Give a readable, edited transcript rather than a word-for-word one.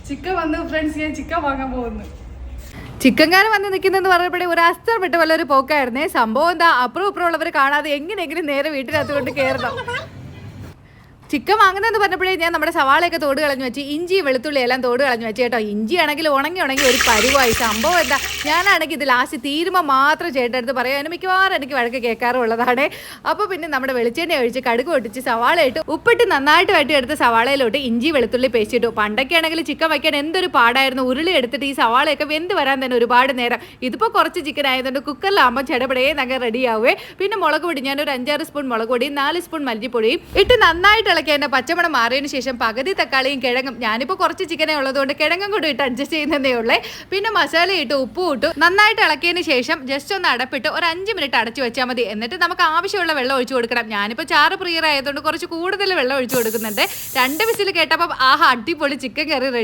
Chicken വന്നു friends, ഞാൻ chicken വാങ്ങാൻ പോകുന്നു. ചിക്കൻകാരൻ വന്ന് നിൽക്കുന്നെന്ന് പറഞ്ഞപ്പോഴേ ഒരു അസ്തർ വിട്ട് വല്ലൊരു പോക്കായിരുന്നേ. സംഭവം എന്താ, അപ്പുറം ഇപ്പുറം ഉള്ളവർ കാണാതെ എങ്ങനെയെങ്കിലും നേരെ വീട്ടിനകത്ത് കൊണ്ട് കയറണം. ചിക്കൻ വാങ്ങുന്നതെന്ന് പറഞ്ഞപ്പോഴേ ഞാൻ നമ്മുടെ സവാളയൊക്കെ തോട് കളഞ്ഞു വെച്ച്, ഇഞ്ചി വെളുത്തുള്ളി എല്ലാം തോട് കളഞ്ഞു വെച്ച് കേട്ടോ. ഇഞ്ചി ആണെങ്കിൽ ഉണങ്ങി ഒരു പരുവായി. സംഭവം എന്താ, ഞാനാണെങ്കിൽ ഇത് ലാസ്റ്റ് തീരുമ്പോൾ മാത്രം ചേട്ടടുത്ത് പറയാം. അതിന് മിക്കവാറും എനിക്ക് വഴക്ക് കേൾക്കാറുള്ളതാണ്. അപ്പോൾ പിന്നെ നമ്മുടെ വെളിച്ചെണ്ണ ഒഴിച്ച് കടുക് പൊട്ടിച്ച് സവാള ഇട്ട് ഉപ്പിട്ട് നന്നായിട്ട് വട്ടിയെടുത്ത് സവാളയിലോട്ട് ഇഞ്ചി വെളുത്തുള്ളി പേസ്റ്റ് ഇട്ടു. പണ്ടൊക്കെ ആണെങ്കിൽ ചിക്കൻ വയ്ക്കാൻ എന്തൊരു പാടായിരുന്നു. ഉരുളി എടുത്തിട്ട് ഈ സവാളയൊക്കെ വെന്ത് വരാൻ തന്നെ ഒരുപാട് നേരം. ഇതിപ്പോൾ കുറച്ച് ചിക്കൻ ആയതുകൊണ്ട് കുക്കറിലാകുമ്പോൾ ചെടപടയെ നഗ റെഡിയാവുകയെ. പിന്നെ മുളക് പൊടി ഞാനൊരു 5-6 സ്പൂൺ മുളക് പൊടിയും 4 സ്പൂൺ മല്ലിപ്പൊടിയും ഇട്ട് നന്നായിട്ട് ഇളക്കി എൻ്റെ പച്ചമണം മാറിയതിന് ശേഷം പകുതി തക്കാളിയും കിഴങ്ങും, ഞാനിപ്പോൾ കുറച്ച് ചിക്കനെ ഉള്ളതുകൊണ്ട് കിഴങ്ങും കൂടി ഇട്ട് അഡ്ജസ്റ്റ് ചെയ്യുന്നതേ ഉള്ളേ. പിന്നെ മസാല ഇട്ട് ഉപ്പും ഇട്ടു നന്നായിട്ട് ഇളക്കിയതിന് ശേഷം ജസ്റ്റ് ഒന്ന് അടപ്പിട്ട് ഒരു 5 മിനിറ്റ് അടച്ചു വെച്ചാൽ മതി. എന്നിട്ട് നമുക്ക് ആവശ്യമുള്ള വെള്ളം ഒഴിച്ചു കൊടുക്കണം. ഞാനിപ്പോൾ ചാറ് പ്രിയർ ആയതുകൊണ്ട് കുറച്ച് കൂടുതൽ വെള്ളം ഒഴിച്ചു കൊടുക്കുന്നുണ്ട്. 2 വിസിൽ കേട്ടപ്പോൾ ആഹാ അടിപൊളി ചിക്കൻ കറി റെഡി.